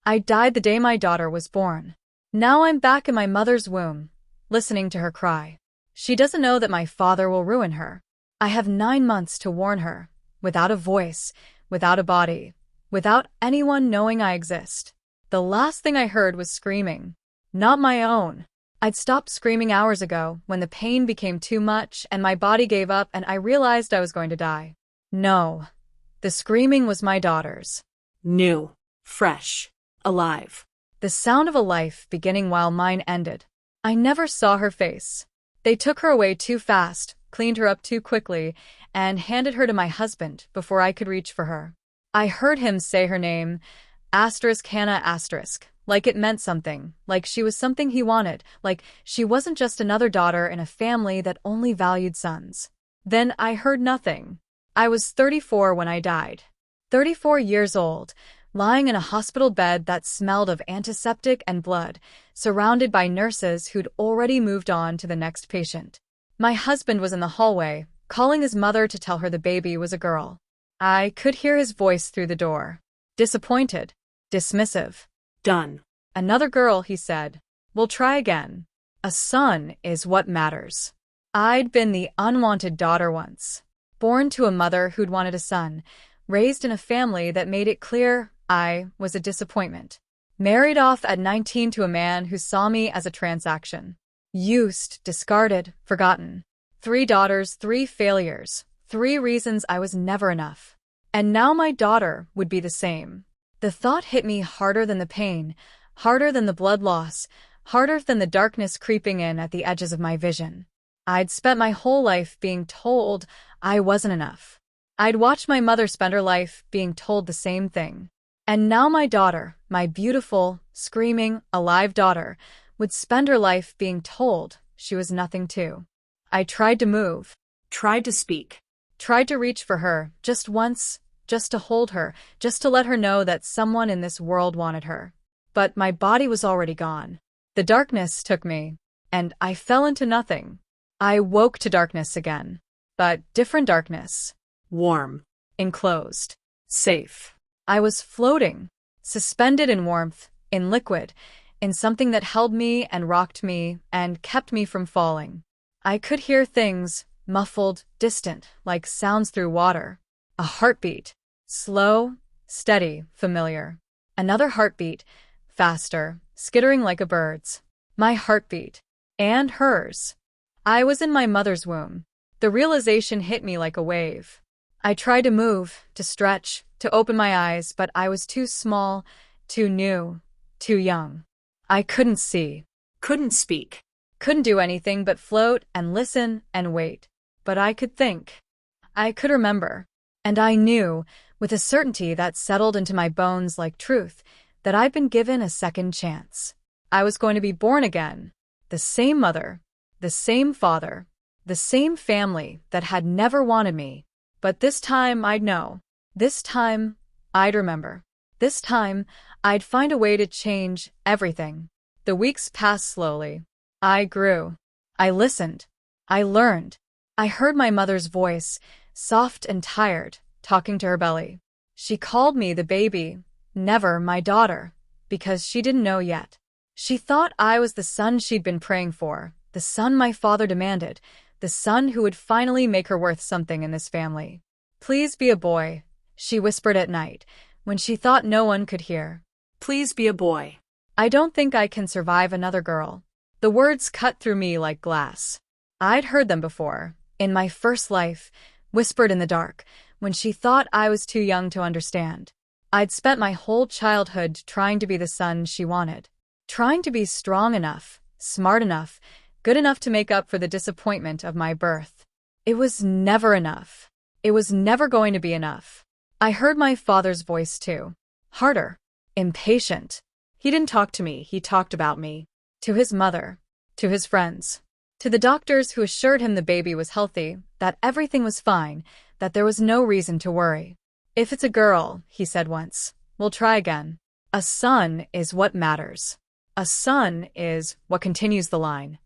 I died the day my daughter was born. Now I'm back in my mother's womb, listening to her cry. She doesn't know that my father will ruin her. I have 9 months to warn her, without a voice, without a body, without anyone knowing I exist. The last thing I heard was screaming. Not my own. I'd stopped screaming hours ago when the pain became too much and my body gave up and I realized I was going to die. No. The screaming was my daughter's. New. Fresh. Alive. The sound of a life beginning while mine ended. I never saw her face. They took her away too fast, cleaned her up too quickly, and handed her to my husband before I could reach for her. I heard him say her name, Hannah *, like it meant something, like she was something he wanted, like she wasn't just another daughter in a family that only valued sons. Then I heard nothing. I was 34 when I died. 34 years old, lying in a hospital bed that smelled of antiseptic and blood, surrounded by nurses who'd already moved on to the next patient. My husband was in the hallway, calling his mother to tell her the baby was a girl. I could hear his voice through the door. Disappointed. Dismissive. Done. Another girl, he said. We'll try again. A son is what matters. I'd been the unwanted daughter once. Born to a mother who'd wanted a son, raised in a family that made it clear I was a disappointment. Married off at 19 to a man who saw me as a transaction. Used, discarded, forgotten. 3 daughters, 3 failures, 3 reasons I was never enough. And now my daughter would be the same. The thought hit me harder than the pain, harder than the blood loss, harder than the darkness creeping in at the edges of my vision. I'd spent my whole life being told I wasn't enough. I'd watched my mother spend her life being told the same thing. And now my daughter, my beautiful, screaming, alive daughter, would spend her life being told she was nothing too. I tried to move. Tried to speak. Tried to reach for her, just once, just to hold her, just to let her know that someone in this world wanted her. But my body was already gone. The darkness took me, and I fell into nothing. I woke to darkness again. But different darkness. Warm. Enclosed. Safe. I was floating, suspended in warmth, in liquid, in something that held me and rocked me and kept me from falling. I could hear things, muffled, distant, like sounds through water. A heartbeat. Slow, steady, familiar. Another heartbeat, faster, skittering like a bird's. My heartbeat. And hers. I was in my mother's womb. The realization hit me like a wave. I tried to move, to stretch, to open my eyes, but I was too small, too new, too young. I couldn't see. Couldn't speak. Couldn't do anything but float and listen and wait. But I could think. I could remember. And I knew, with a certainty that settled into my bones like truth, that I'd been given a second chance. I was going to be born again. The same mother, the same father, the same family that had never wanted me. But this time I'd know. This time I'd remember. This time I'd find a way to change everything. The weeks passed slowly. I grew. I listened. I learned. I heard my mother's voice, soft and tired, talking to her belly. She called me the baby, never my daughter, because she didn't know yet. She thought I was the son she'd been praying for, the son my father demanded, the son who would finally make her worth something in this family. Please be a boy, she whispered at night, when she thought no one could hear. Please be a boy. I don't think I can survive another girl. The words cut through me like glass. I'd heard them before, in my first life, whispered in the dark, when she thought I was too young to understand. I'd spent my whole childhood trying to be the son she wanted. Trying to be strong enough, smart enough, good enough to make up for the disappointment of my birth. It was never enough. It was never going to be enough. I heard my father's voice too. Harder. Impatient. He didn't talk to me, he talked about me. To his mother. To his friends. To the doctors who assured him the baby was healthy, that everything was fine, that there was no reason to worry. If it's a girl, he said once, we'll try again. A son is what matters. A son is what continues the line.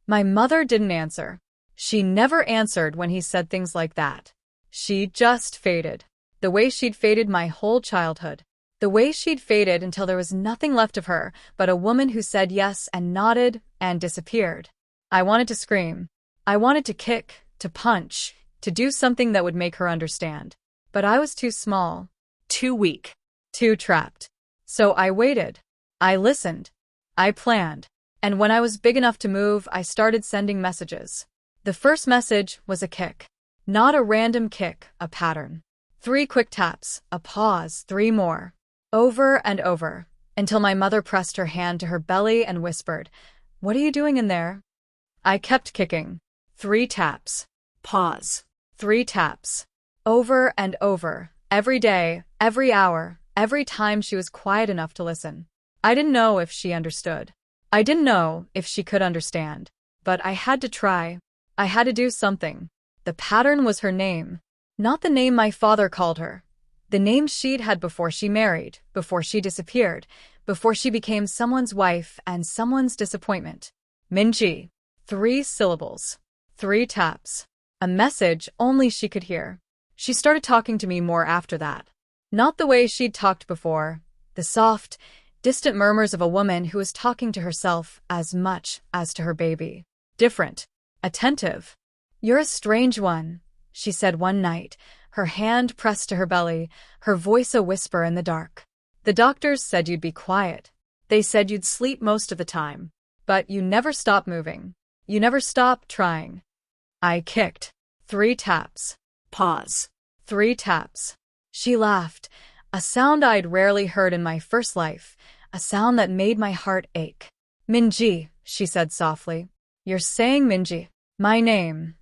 My mother didn't answer. She never answered when he said things like that. She just faded. The way she'd faded my whole childhood. The way she'd faded until there was nothing left of her but a woman who said yes and nodded and disappeared. I wanted to scream. I wanted to kick, to punch, to do something that would make her understand. But I was too small. Too weak. Too trapped. So I waited. I listened. I planned. And when I was big enough to move, I started sending messages. The first message was a kick. Not a random kick, a pattern. 3 quick taps, a pause, 3 more. Over and over, until my mother pressed her hand to her belly and whispered, "What are you doing in there?" I kept kicking. 3 taps. Pause. 3 taps. Over and over, every day, every hour, every time she was quiet enough to listen. I didn't know if she understood. I didn't know if she could understand. But I had to try. I had to do something. The pattern was her name. Not the name my father called her. The name she'd had before she married, before she disappeared, before she became someone's wife and someone's disappointment. Minji. 3 syllables. 3 taps. A message only she could hear. She started talking to me more after that. Not the way she'd talked before. The soft, distant murmurs of a woman who was talking to herself as much as to her baby. Different. Attentive. "You're a strange one," she said one night, her hand pressed to her belly, her voice a whisper in the dark. "The doctors said you'd be quiet. They said you'd sleep most of the time. But you never stopped moving. You never stopped trying." I kicked. 3 taps. Pause. 3 taps. She laughed, a sound I'd rarely heard in my first life, a sound that made my heart ache. "Minji," she said softly. "You're saying Minji, my name."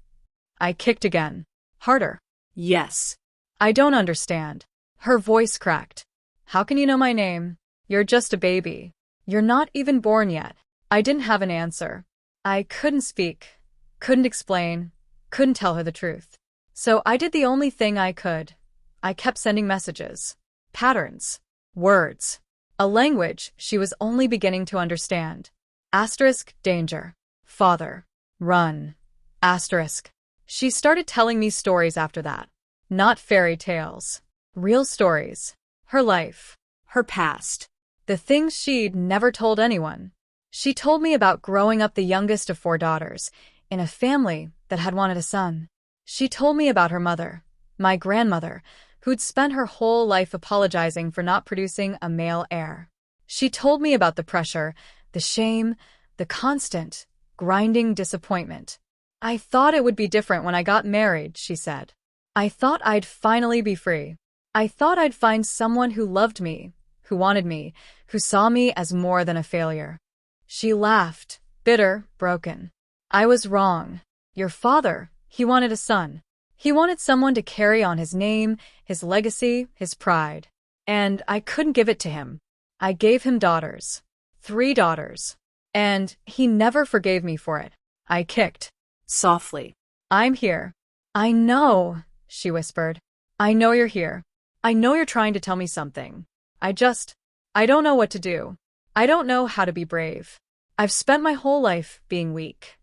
I kicked again. Harder. Yes. "I don't understand." Her voice cracked. "How can you know my name? You're just a baby. You're not even born yet." I didn't have an answer. I couldn't speak, couldn't explain, couldn't tell her the truth. So I did the only thing I could. I kept sending messages. Patterns. Words. A language she was only beginning to understand. Asterisk, danger. Father. Run. Asterisk. She started telling me stories after that. Not fairy tales. Real stories. Her life. Her past. The things she'd never told anyone. She told me about growing up the youngest of 4 daughters, in a family that had wanted a son. She told me about her mother, my grandmother, who'd spent her whole life apologizing for not producing a male heir. She told me about the pressure, the shame, the constant, grinding disappointment. "I thought it would be different when I got married," she said. "I thought I'd finally be free. I thought I'd find someone who loved me, who wanted me, who saw me as more than a failure." She laughed, bitter, broken. "I was wrong. Your father, he wanted a son. He wanted someone to carry on his name, his legacy, his pride. And I couldn't give it to him. I gave him daughters. 3 daughters. And he never forgave me for it." I kicked. Softly. "I'm here." "I know," she whispered. "I know you're here. I know you're trying to tell me something. I don't know what to do. I don't know how to be brave. I've spent my whole life being weak."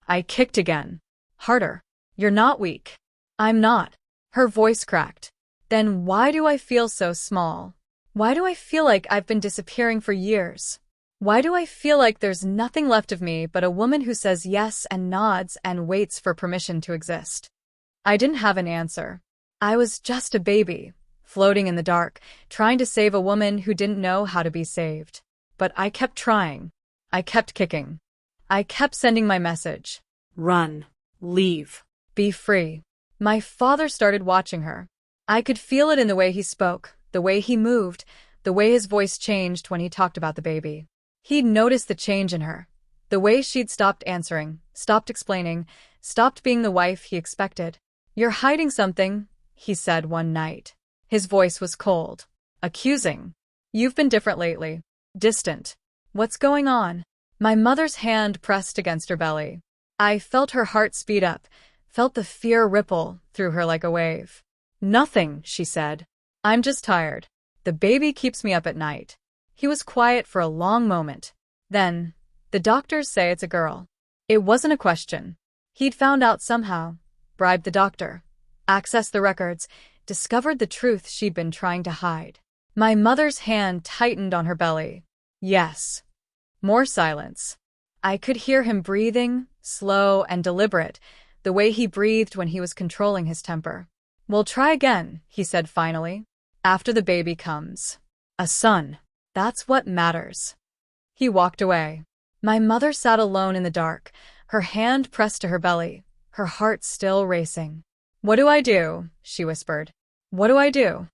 I kicked again. Harder. "You're not weak." "I'm not." Her voice cracked. "Then why do I feel so small? Why do I feel like I've been disappearing for years? Why do I feel like there's nothing left of me but a woman who says yes and nods and waits for permission to exist?" I didn't have an answer. I was just a baby, floating in the dark, trying to save a woman who didn't know how to be saved. But I kept trying. I kept kicking. I kept sending my message. Run. Leave. Be free. My father started watching her. I could feel it in the way he spoke, the way he moved, the way his voice changed when he talked about the baby. He'd noticed the change in her, the way she'd stopped answering, stopped explaining, stopped being the wife he expected. "You're hiding something," he said one night. His voice was cold, accusing. "You've been different lately. Distant. What's going on?" My mother's hand pressed against her belly. I felt her heart speed up, felt the fear ripple through her like a wave. "Nothing," she said. "I'm just tired. The baby keeps me up at night." He was quiet for a long moment. Then, "The doctors say it's a girl." It wasn't a question. He'd found out somehow, bribed the doctor, accessed the records, discovered the truth she'd been trying to hide. My mother's hand tightened on her belly. Yes. More silence. I could hear him breathing, slow and deliberate, the way he breathed when he was controlling his temper. We'll try again, he said finally. After the baby comes. A son. That's what matters. He walked away. My mother sat alone in the dark, her hand pressed to her belly, her heart still racing. What do I do? She whispered. What do I do?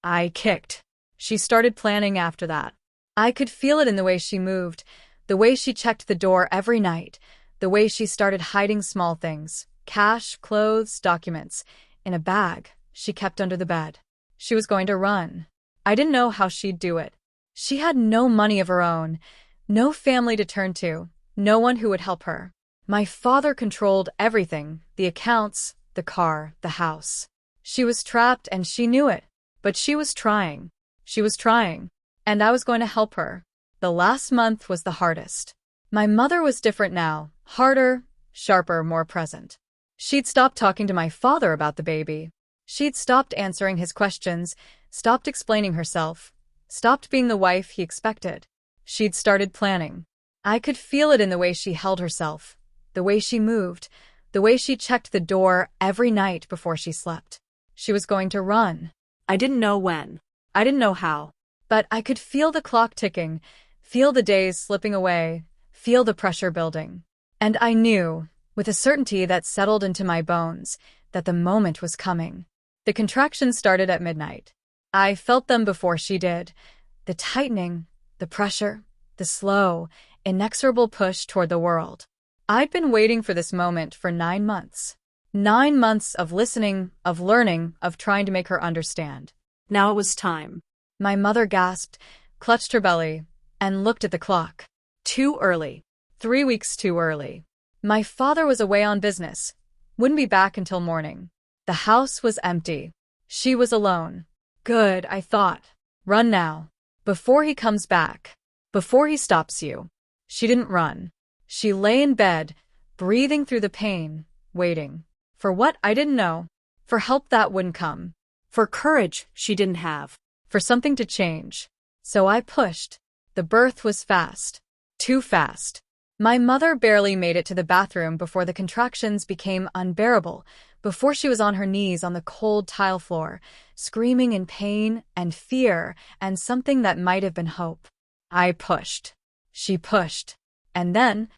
I kicked. She started planning after that. I could feel it in the way she moved, the way she checked the door every night, the way she started hiding small things, cash, clothes, documents, in a bag she kept under the bed. She was going to run. I didn't know how she'd do it. She had no money of her own, no family to turn to, no one who would help her. My father controlled everything, the accounts, the car, the house. She was trapped and she knew it, but she was trying. She was trying, and I was going to help her. The last month was the hardest. My mother was different now, harder, sharper, more present. She'd stopped talking to my father about the baby. She'd stopped answering his questions, stopped explaining herself, stopped being the wife he expected. She'd started planning. I could feel it in the way she held herself, the way she moved, the way she checked the door every night before she slept. She was going to run. I didn't know when. I didn't know how. But I could feel the clock ticking, feel the days slipping away, feel the pressure building. And I knew, with a certainty that settled into my bones, that the moment was coming. The contractions started at midnight. I felt them before she did. The tightening, the pressure, the slow, inexorable push toward the world. I'd been waiting for this moment for 9 months. 9 months of listening, of learning, of trying to make her understand. Now it was time. My mother gasped, clutched her belly, and looked at the clock. Too early. 3 weeks too early. My father was away on business. Wouldn't be back until morning. The house was empty. She was alone. Good, I thought. Run now. Before he comes back. Before he stops you. She didn't run. She lay in bed, breathing through the pain, waiting. For what I didn't know. For help that wouldn't come. For courage she didn't have. For something to change. So I pushed. The birth was fast. Too fast. My mother barely made it to the bathroom before the contractions became unbearable, before she was on her knees on the cold tile floor, screaming in pain and fear and something that might have been hope. I pushed. She pushed. And then,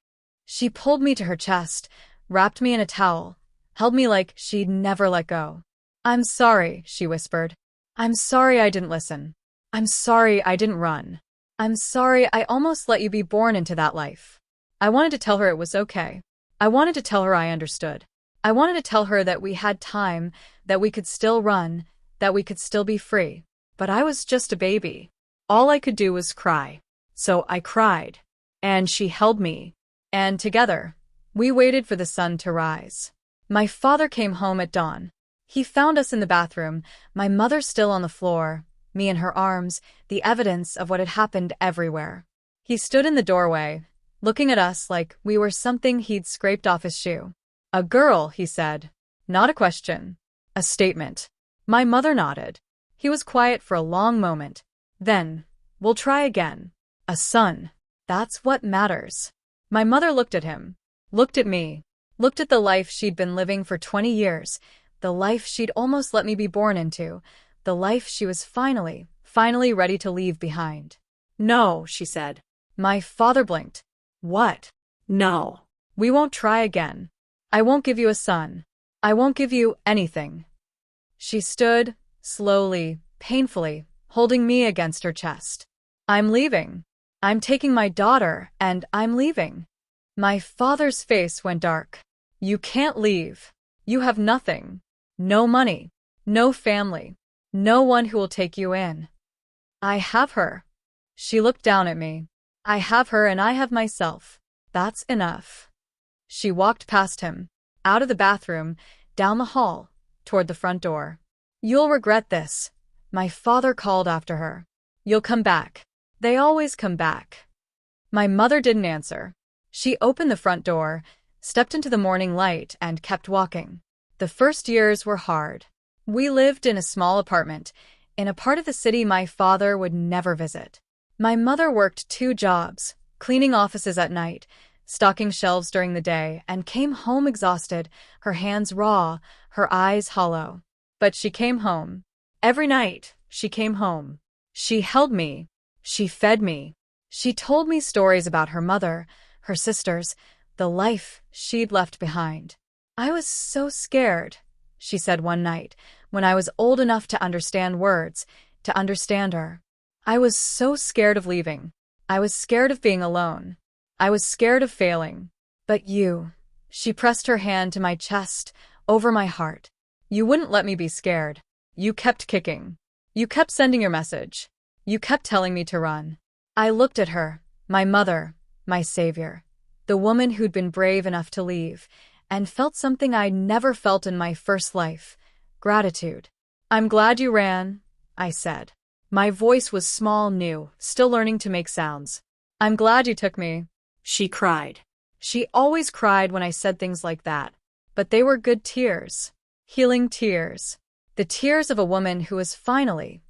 she pulled me to her chest, wrapped me in a towel, held me like she'd never let go. I'm sorry, she whispered. I'm sorry I didn't listen. I'm sorry I didn't run. I'm sorry I almost let you be born into that life. I wanted to tell her it was okay. I wanted to tell her I understood. I wanted to tell her that we had time, that we could still run, that we could still be free. But I was just a baby. All I could do was cry. So I cried. And she held me. And together, we waited for the sun to rise. My father came home at dawn. He found us in the bathroom, my mother still on the floor, me in her arms, the evidence of what had happened everywhere. He stood in the doorway, looking at us like we were something he'd scraped off his shoe. A girl, he said. Not a question. A statement. My mother nodded. He was quiet for a long moment. Then, we'll try again. A son. That's what matters. My mother looked at him. Looked at me. Looked at the life she'd been living for 20 years. The life she'd almost let me be born into. The life she was finally ready to leave behind. No, she said. My father blinked. What? No. We won't try again. I won't give you a son. I won't give you anything. She stood, slowly, painfully, holding me against her chest. I'm leaving. I'm taking my daughter, and I'm leaving. My father's face went dark. You can't leave. You have nothing. No money. No family. No one who will take you in. I have her. She looked down at me. I have her and I have myself. That's enough. She walked past him, out of the bathroom, down the hall, toward the front door. You'll regret this, my father called after her. You'll come back. They always come back. My mother didn't answer. She opened the front door, stepped into the morning light, and kept walking. The first years were hard. We lived in a small apartment, in a part of the city my father would never visit. My mother worked 2 jobs, cleaning offices at night, stocking shelves during the day, and came home exhausted, her hands raw, her eyes hollow. But she came home. Every night, she came home. She held me. She fed me. She told me stories about her mother, her sisters, the life she'd left behind. I was so scared, she said one night, when I was old enough to understand words, to understand her. I was so scared of leaving. I was scared of being alone. I was scared of failing. But you, she pressed her hand to my chest, over my heart. You wouldn't let me be scared. You kept kicking. You kept sending your message. You kept telling me to run. I looked at her, my mother, my savior, the woman who'd been brave enough to leave, and felt something I'd never felt in my first life: gratitude. I'm glad you ran, I said. My voice was small, new, still learning to make sounds. I'm glad you took me, she cried. She always cried when I said things like that, but they were good tears, healing tears, the tears of a woman who was finally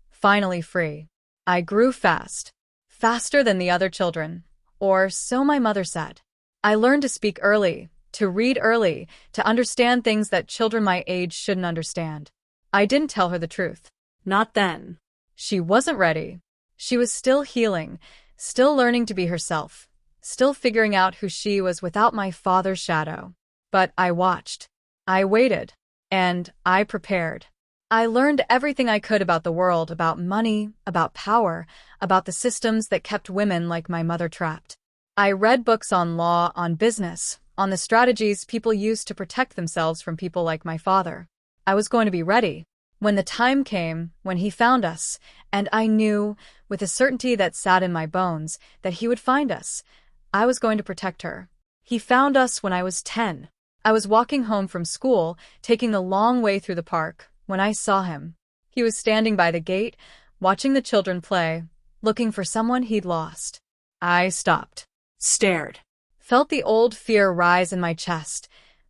free. I grew fast, faster than the other children, or so my mother said. I learned to speak early, to read early, to understand things that children my age shouldn't understand. I didn't tell her the truth. Not then. She wasn't ready. She was still healing, still learning to be herself, still figuring out who she was without my father's shadow. But I watched. I waited. And I prepared. I learned everything I could about the world, about money, about power, about the systems that kept women like my mother trapped. I read books on law, on business, on the strategies people used to protect themselves from people like my father. I was going to be ready when the time came, when he found us, and I knew, with a certainty that sat in my bones, that he would find us. I was going to protect her. He found us when I was 10. I was walking home from school, taking the long way through the park, when I saw him. He was standing by the gate, watching the children play, looking for someone he'd lost. I stopped. Stared. Felt the old fear rise in my chest,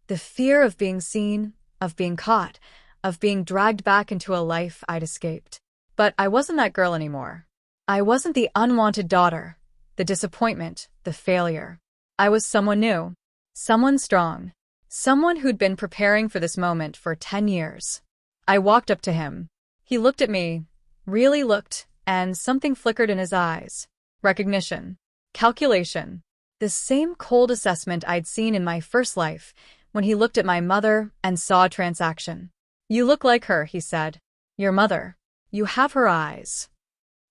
the fear of being seen, of being caught, of being dragged back into a life I'd escaped. But I wasn't that girl anymore. I wasn't the unwanted daughter, the disappointment, the failure. I was someone new, someone strong, someone who'd been preparing for this moment for 10 years. I walked up to him. He looked at me, really looked, and something flickered in his eyes. Recognition. Calculation. The same cold assessment I'd seen in my first life, when he looked at my mother and saw a transaction. You look like her, he said. Your mother. You have her eyes.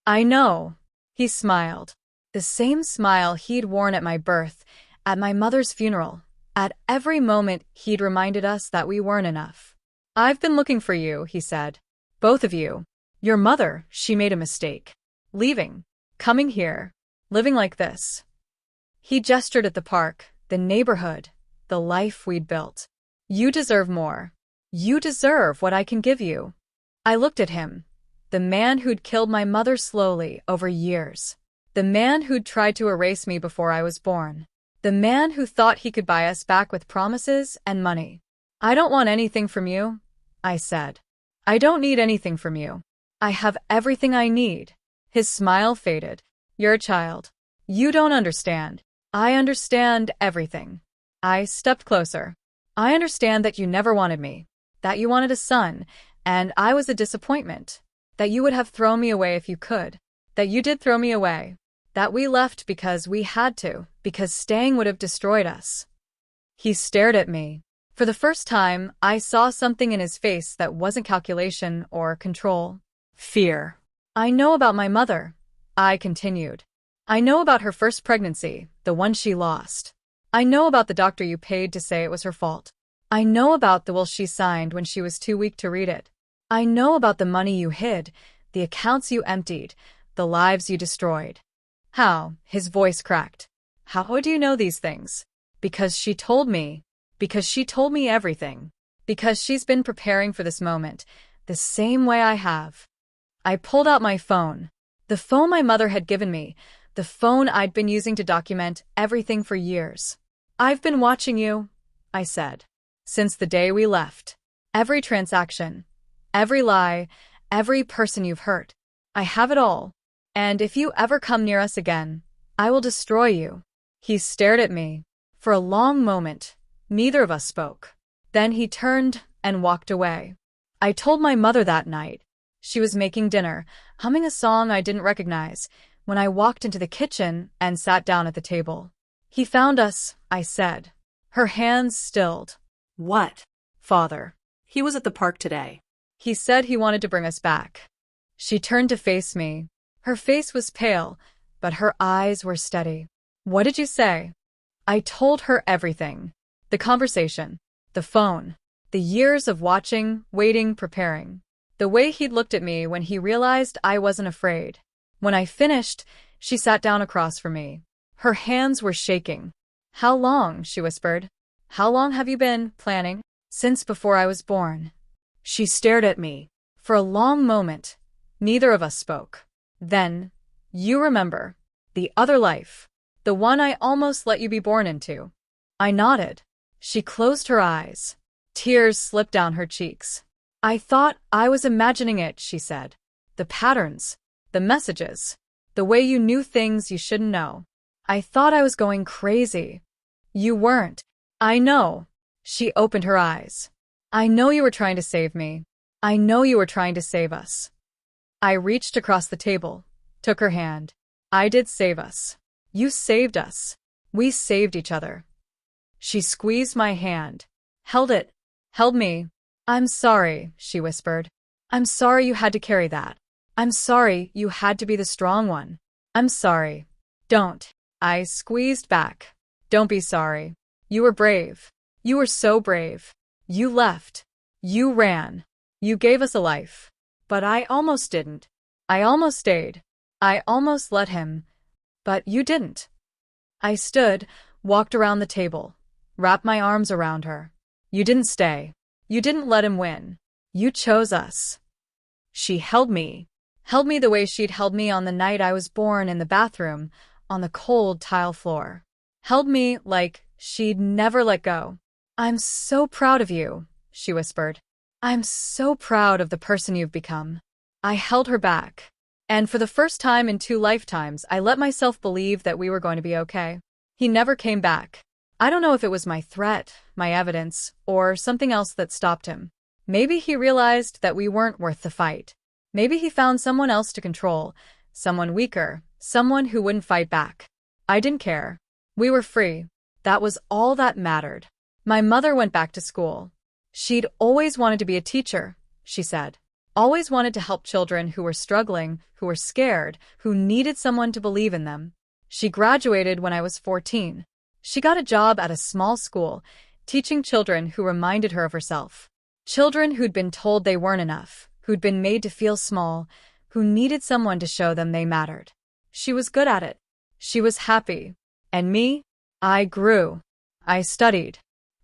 I know. He smiled. The same smile he'd worn at my birth, at my mother's funeral. At every moment he'd reminded us that we weren't enough. I've been looking for you, he said. Both of you. Your mother, she made a mistake. Leaving. Coming here. Living like this. He gestured at the park, the neighborhood, the life we'd built. You deserve more. You deserve what I can give you. I looked at him. The man who'd killed my mother slowly over years. The man who'd tried to erase me before I was born. The man who thought he could buy us back with promises and money. I don't want anything from you, I said. I don't need anything from you. I have everything I need. His smile faded. You're a child. You don't understand. I understand everything. I stepped closer. I understand that you never wanted me, that you wanted a son, and I was a disappointment, that you would have thrown me away if you could, that you did throw me away, that we left because we had to, because staying would have destroyed us. He stared at me. For the first time, I saw something in his face that wasn't calculation or control. Fear. I know about my mother, I continued. I know about her first pregnancy, the one she lost. I know about the doctor you paid to say it was her fault. I know about the will she signed when she was too weak to read it. I know about the money you hid, the accounts you emptied, the lives you destroyed. How? His voice cracked. How do you know these things? Because she told me. Because she told me everything. Because she's been preparing for this moment, the same way I have. I pulled out my phone. The phone my mother had given me. The phone I'd been using to document everything for years. I've been watching you, I said. Since the day we left. Every transaction. Every lie. every person you've hurt. I have it all. And if you ever come near us again, I will destroy you." He stared at me. For a long moment, neither of us spoke. Then he turned and walked away. I told my mother that night. She was making dinner, humming a song I didn't recognize, when I walked into the kitchen and sat down at the table. "He found us," I said. Her hands stilled. What? "Father." He was at the park today. "He said he wanted to bring us back." She turned to face me. Her face was pale, but her eyes were steady. "What did you say?" I told her everything. The conversation, the phone, the years of watching, waiting, preparing. The way he'd looked at me when he realized I wasn't afraid. When I finished, she sat down across from me. Her hands were shaking. "How long?" she whispered. "How long have you been planning?" "Since before I was born." She stared at me. For a long moment, neither of us spoke. Then, "You remember, the other life, the one I almost let you be born into?" I nodded. She closed her eyes. Tears slipped down her cheeks. "I thought I was imagining it," she said. "The patterns, the messages, the way you knew things you shouldn't know. I thought I was going crazy." "You weren't." "I know." She opened her eyes. "I know you were trying to save me. I know you were trying to save us." I reached across the table, took her hand. "I did save us. You saved us. We saved each other." She squeezed my hand, held it, held me. "I'm sorry," she whispered. "I'm sorry you had to carry that. I'm sorry you had to be the strong one. I'm sorry." "Don't." I squeezed back. "Don't be sorry. You were brave. You were so brave. You left. You ran. You gave us a life. But I almost didn't. I almost stayed. I almost let him. But you didn't." I stood, walked around the table, wrapped my arms around her. "You didn't stay. You didn't let him win. You chose us." She held me the way she'd held me on the night I was born in the bathroom, on the cold tile floor. Held me like she'd never let go. "I'm so proud of you," she whispered. "I'm so proud of the person you've become." I held her back. And for the first time in 2 lifetimes, I let myself believe that we were going to be okay. He never came back. I don't know if it was my threat, my evidence, or something else that stopped him. Maybe he realized that we weren't worth the fight. Maybe he found someone else to control, someone weaker, someone who wouldn't fight back. I didn't care. We were free. That was all that mattered. My mother went back to school. She'd always wanted to be a teacher, she said. Always wanted to help children who were struggling, who were scared, who needed someone to believe in them. She graduated when I was 14. She got a job at a small school, teaching children who reminded her of herself. Children who'd been told they weren't enough, who'd been made to feel small, who needed someone to show them they mattered. She was good at it. She was happy. And me? I grew. I studied.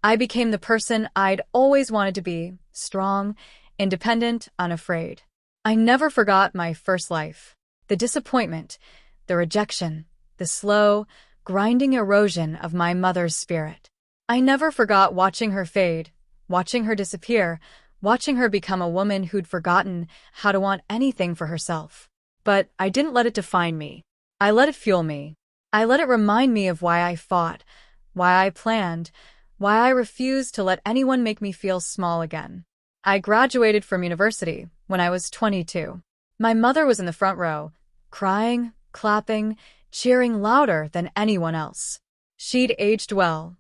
I became the person I'd always wanted to be, strong, independent, unafraid. I never forgot my first life. The disappointment, the rejection, the slow, grinding erosion of my mother's spirit. I never forgot watching her fade, watching her disappear, watching her become a woman who'd forgotten how to want anything for herself. But I didn't let it define me. I let it fuel me. I let it remind me of why I fought, why I planned, why I refused to let anyone make me feel small again. I graduated from university when I was 22. My mother was in the front row, crying, clapping, cheering louder than anyone else. She'd aged well.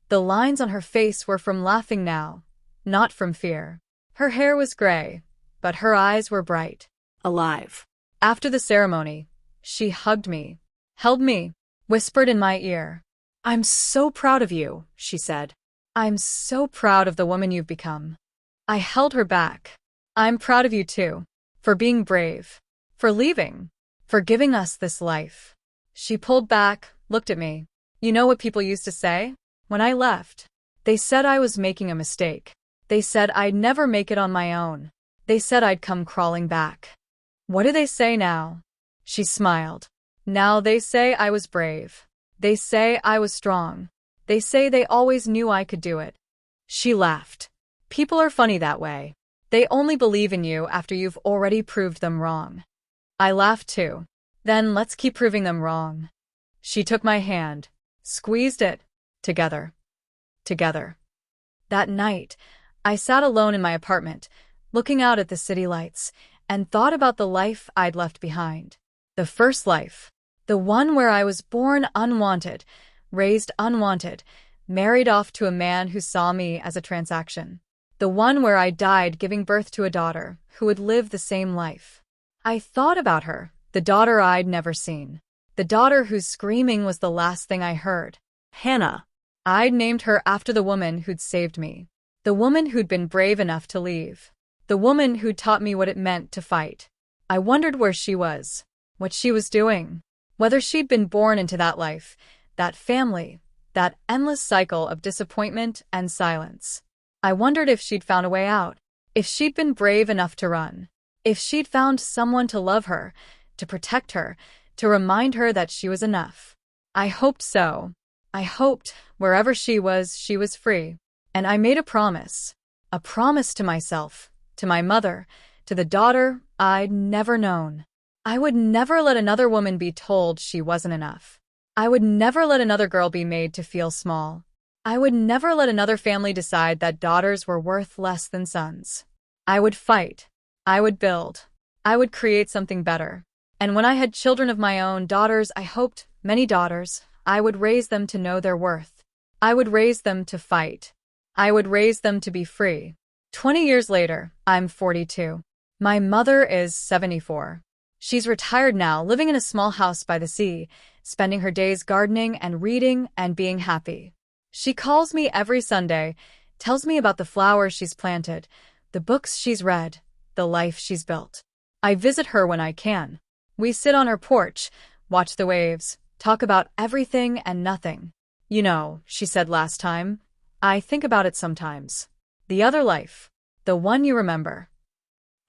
The lines on her face were from laughing now, not from fear. Her hair was gray, but her eyes were bright. Alive. After the ceremony, she hugged me, held me, whispered in my ear. "I'm so proud of you," she said. "I'm so proud of the woman you've become." I held her back. "I'm proud of you too, for being brave, for leaving, for giving us this life." She pulled back, looked at me. "You know what people used to say? When I left, they said I was making a mistake. They said I'd never make it on my own. They said I'd come crawling back." "What do they say now?" She smiled. "Now they say I was brave. They say I was strong. They say they always knew I could do it." She laughed. "People are funny that way. They only believe in you after you've already proved them wrong. I laughed too. Then let's keep proving them wrong. She took my hand, squeezed it. Together. Together. That night, I sat alone in my apartment, looking out at the city lights, and thought about the life I'd left behind. The first life. The one where I was born unwanted, raised unwanted, married off to a man who saw me as a transaction. The one where I died giving birth to a daughter who would live the same life. I thought about her, the daughter I'd never seen. The daughter whose screaming was the last thing I heard. Hannah. I'd named her after the woman who'd saved me. The woman who'd been brave enough to leave. The woman who'd taught me what it meant to fight. I wondered where she was, what she was doing, whether she'd been born into that life, that family, that endless cycle of disappointment and silence. I wondered if she'd found a way out, if she'd been brave enough to run, if she'd found someone to love her, to protect her, to remind her that she was enough. I hoped so. I hoped, wherever she was free. And I made a promise to myself, to my mother, to the daughter I'd never known. I would never let another woman be told she wasn't enough. I would never let another girl be made to feel small. I would never let another family decide that daughters were worth less than sons. I would fight. I would build. I would create something better. And when I had children of my own, daughters, I hoped, many daughters, I would raise them to know their worth. I would raise them to fight. I would raise them to be free. 20 years later, I'm 42. My mother is 74. She's retired now, living in a small house by the sea, spending her days gardening and reading and being happy. She calls me every Sunday, tells me about the flowers she's planted, the books she's read, the life she's built. I visit her when I can. We sit on her porch, watch the waves, talk about everything and nothing. You know, she said last time, I think about it sometimes. The other life. The one you remember.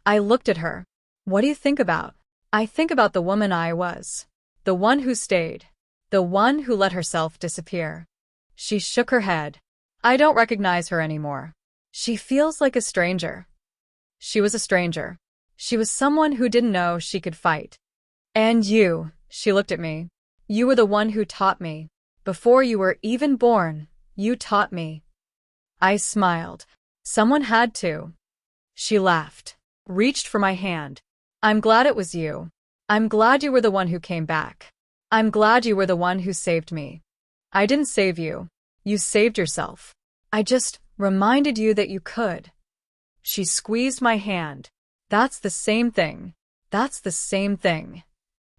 I looked at her. What do you think about? I think about the woman I was. The one who stayed. The one who let herself disappear. She shook her head. I don't recognize her anymore. She feels like a stranger. She was a stranger. She was someone who didn't know she could fight. And you, she looked at me. You were the one who taught me. Before you were even born, you taught me. I smiled. Someone had to. She laughed, reached for my hand. I'm glad it was you. I'm glad you were the one who came back. I'm glad you were the one who saved me. I didn't save you. You saved yourself. I just reminded you that you could. She squeezed my hand. That's the same thing. That's the same thing.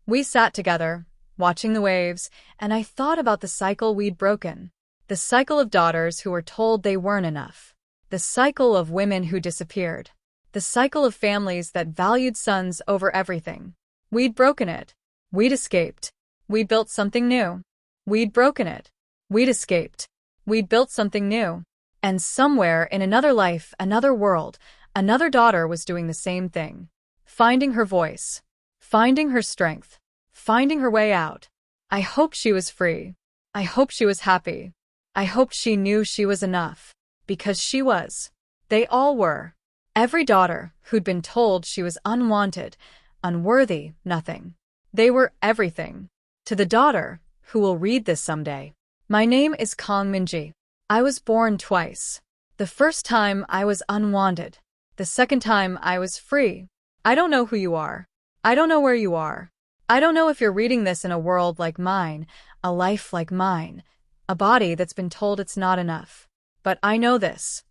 We sat together, watching the waves, and I thought about the cycle we'd broken. The cycle of daughters who were told they weren't enough. The cycle of women who disappeared. The cycle of families that valued sons over everything. We'd broken it. We'd escaped. We'd built something new. We'd broken it. We'd escaped. We'd built something new. And somewhere in another life, another world, another daughter was doing the same thing. Finding her voice. Finding her strength. Finding her way out. I hoped she was free. I hoped she was happy. I hoped she knew she was enough. Because she was. They all were. Every daughter who'd been told she was unwanted, unworthy, nothing. They were everything. To the daughter who will read this someday. My name is Kong Minji. I was born twice. The first time I was unwanted. The second time I was free. I don't know who you are. I don't know where you are. I don't know if you're reading this in a world like mine, a life like mine, a body that's been told it's not enough. But I know this.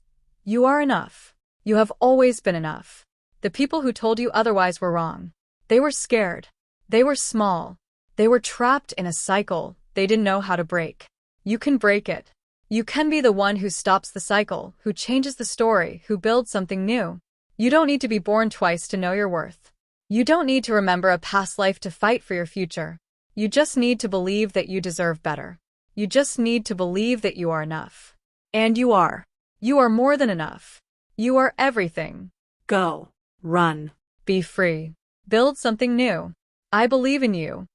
You are enough. You have always been enough. The people who told you otherwise were wrong. They were scared. They were small. They were trapped in a cycle they didn't know how to break. You can break it. You can be the one who stops the cycle, who changes the story, who builds something new. You don't need to be born twice to know your worth. You don't need to remember a past life to fight for your future. You just need to believe that you deserve better. You just need to believe that you are enough. And you are. You are more than enough. You are everything. Go. Run. Be free. Build something new. I believe in you.